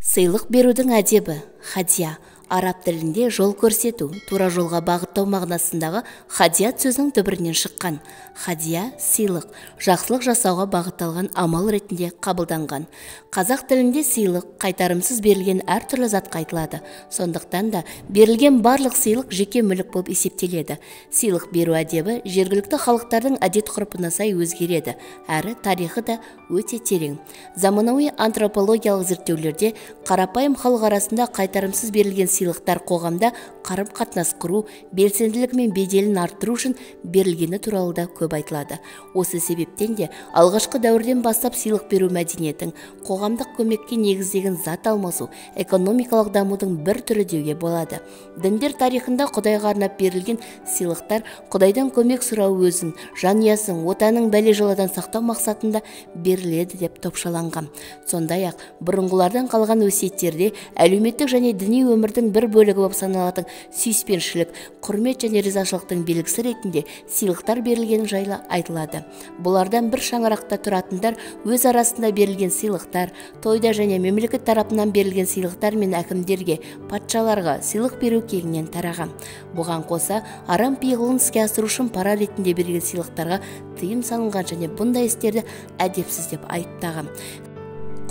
Сыйлық берудің әдебі, хадия, араб тілінде жол көрсету, тура жолға бағыттау мағынасындағы хадият сөзінің түбірінен шыққан. Хадия – сыйлық, жақсылық жасауға бағытталған амал ретінде қабылданған. Қазақ тілінде сыйлық қайтарымсыз берілген әртүрлі затқа айтылады. Сондықтан да берілген барлық сыйлық жеке мүлік болып есептеледі. Сыйлық беру әдебі жергілікті халықтардың әдет-ғұрпына сай өзгереді, әрі тарихы да өте терең. Заманауи антропологиялық зерттеулерде қарапайым халық арасында қайтарымсыз берілген сыйлықтар қоғамда қарым-қатынас құру, белсенділігі мен беделін арттыру үшін берілгені туралы да көп айтылады. Осы себептен де алғашқы дәуірден бастап сыйлық беру мәдениетін, қоғамдық көмекке негізделген зат алмасу, экономикалық дамудың бір түрі деуге болады. Діндер тарихында Құдайға арнап берілген сыйлықтар Құдайдан көмек сұрау өзін, жанұясын, отанын бәле-жаладан сақтау мақсатында беріледі деп топшаланған. Сондай-ақ бұрынғылардан қалған өсиеттерде әлеуметтік және діни өмірдің бір бөлігі болып саналатын сүйіспеншілік, құрмет және ризашылықтың белгісі ретінде сыйлықтар берілген жайлы айтылады. Бұлардан бір шаңырақта тұратындар өз арасында берілген сыйлықтар, тойда және мемлекет тарапынан берілген сыйлықтар мен әкімдерге, патшаларға сыйлық беру кеңінен тараған. Бұған қоса арам пиғылын іске асыру үшін пара ретінде берілген сыйлықтарға тыйым салынған және бұндай істерді әдепсіз деп айыптаған.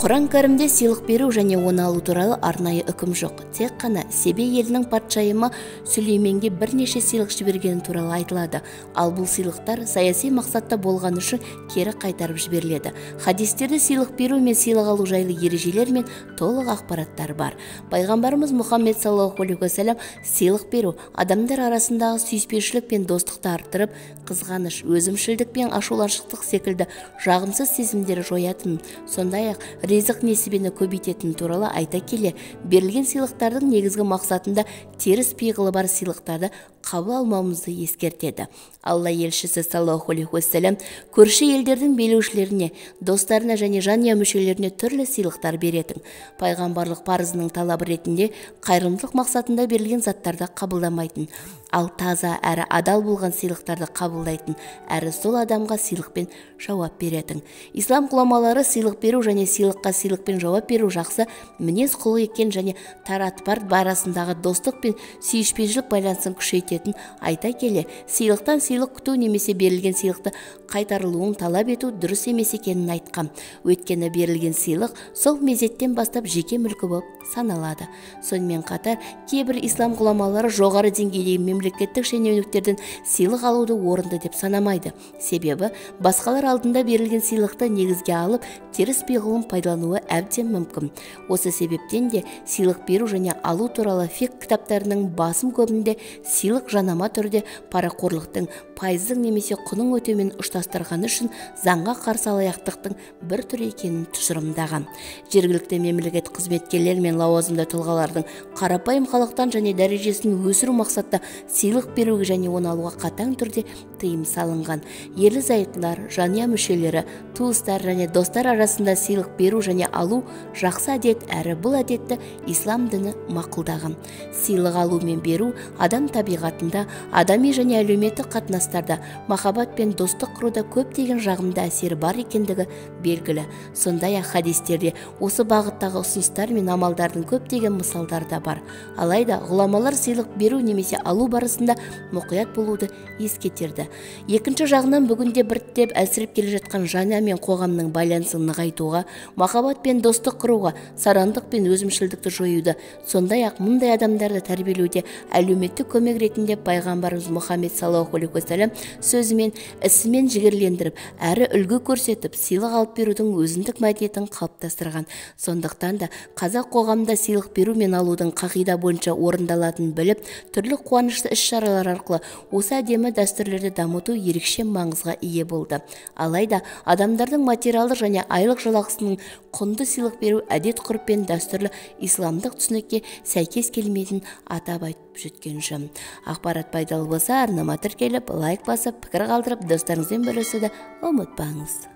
Құран кәрімде сыйлық беру және оны алу туралы арнайы үкім жоқ. Тек қана Себе елінің патшайымы Сүлейменге бірнеше сыйлық жібергені туралы айтылады. Ал бұл сыйлықтар саяси мақсатта болған үшін кері қайтарып жіберіледі. Хадистерде сыйлық беру мен сыйлық алу жайлы ережелер мен толық ақпараттар бар. Пайғамбарымыз Мұхаммед саллаллаху алейхи уассалам сыйлық беру адамдар арасындағы сүйіспеншілік пен достықты арттырып, қызғаныш, өзімшілдік пен ашуланшылдық секілді жағымсыз сезімдер жоятын, сондай-ақ ризық несібені көбейтетін туралы айта келе, берілген сыйлықтардың негізгі мақсатында теріс пиғылы бар сыйлықтарды қабыл алмауымызды ескертеді. Алла елшісі саллаллаху алейхи уассалам көрші елдердің билеушілеріне, достарына және жанұя мүшелеріне түрлі сыйлықтар беретін. Пайғамбарлық парызының талабы ретінде қайырымдылық мақсатында берілген заттарды қабылдамайтын, ал таза әрі адал болған сыйлықтарды қабылдайтын, әрі сол адамға сыйлықпен жауап беретін. Ислам ғұламалары сыйлық беру және сыйлыққа сыйлықпен жауап беру жақсы мінез құлық екен және таратпар арасындағы достық пен сүйіспеншілік байланысын күшейтетін айта келе, сыйлықтан сыйлық күту немесе берілген сыйлықты қайтарылуын талап ету дұрыс емес екенін айтқан. Өйткені берілген сыйлық сол мезеттен бастап жеке мүлкі болып саналады. Сонымен қатар, кейбір ислам ғұламалары жоғары деңгейдегі мемлекеттік шенеуніктерден сыйлық алуды орынды деп санамайды. Себебі басқалар алдында берілген сыйлықты негізге алып, теріс пиғылын пайдалануы әбден мүмкін. Осы себептен де сыйлық беру және алу туралы фиқ кітаптарының басым көбінде сыйлық жанама түрде парақорлықтың, пайыздың немесе құның өтеумен ұштастырғаны үшін заңға қарсы алаяқтықтың бір түрі екенін тұжырымдаған. Жергілікті мемлекет қызметкерлері мен лауазымды тұлғалардың қарапайым халықтан және дәрежесін өсіру мақсатта сыйлық беруге және оны алуға қатаң түрде тыйым салынған. Ерлі-зайыптылар, жанұя мүшелері, туыстар және достар арасында сыйлық беру және алу жақсы әдет, әрі бұл әдетті ислам діні мақұлдаған. Сыйлық алу мен беру адам табиғатында, адами және әлеуметтік қатынастарда, махаббат пен достық құруда көптеген жағымды әсері бар екендігі белгілі. Сондай-ақ хадистерде осы бағыттағы ұсыныстар мен амалдардың көптеген мысалдары да бар. Алайда ғұламалар сыйлық беру немесе алу барысында мұқият болуды ескереді. Екінші жағынан бүгінде біртіндеп әлсіреп келе жатқан жанұя мен қоғамның байланысын нығайтуға, махаббат пен достық құруға, сарандық пен өзімшілдікті жоюды, сондай-ақ мұндай адамдарды тәрбиелеуде әлеуметтік көмек ретінде пайғамбарымыз Мұхаммед саллаллаху алейхи уассалам сөзімен, ісімен жігерлендіріп, әрі үлгі көрсетіп, сыйлық алып берудің өзіндік мәдениетін қалыптастырған. Сондықтан да қазақ қоғамында сыйлық беру мен алудың қағида бойынша орындалатынын біліп, түрлі қуанышты іс-шаралар арқылы осы әдемі дәстүрлерді дамыту ерекше маңызға ие болды. Алайда адамдардың материалдық және айлық жалақысының құнды сыйлық беру әдет-ғұрып пен дәстүрлі исламдық түсінікке сәйкес келмейтінін атап айтып жеткен жөн. Ақпарат пайдалы болса, арнама тіркеліп, лайк басып, пікір қалдырып, достарыңызбен бөлісуді ұмытпаңыз.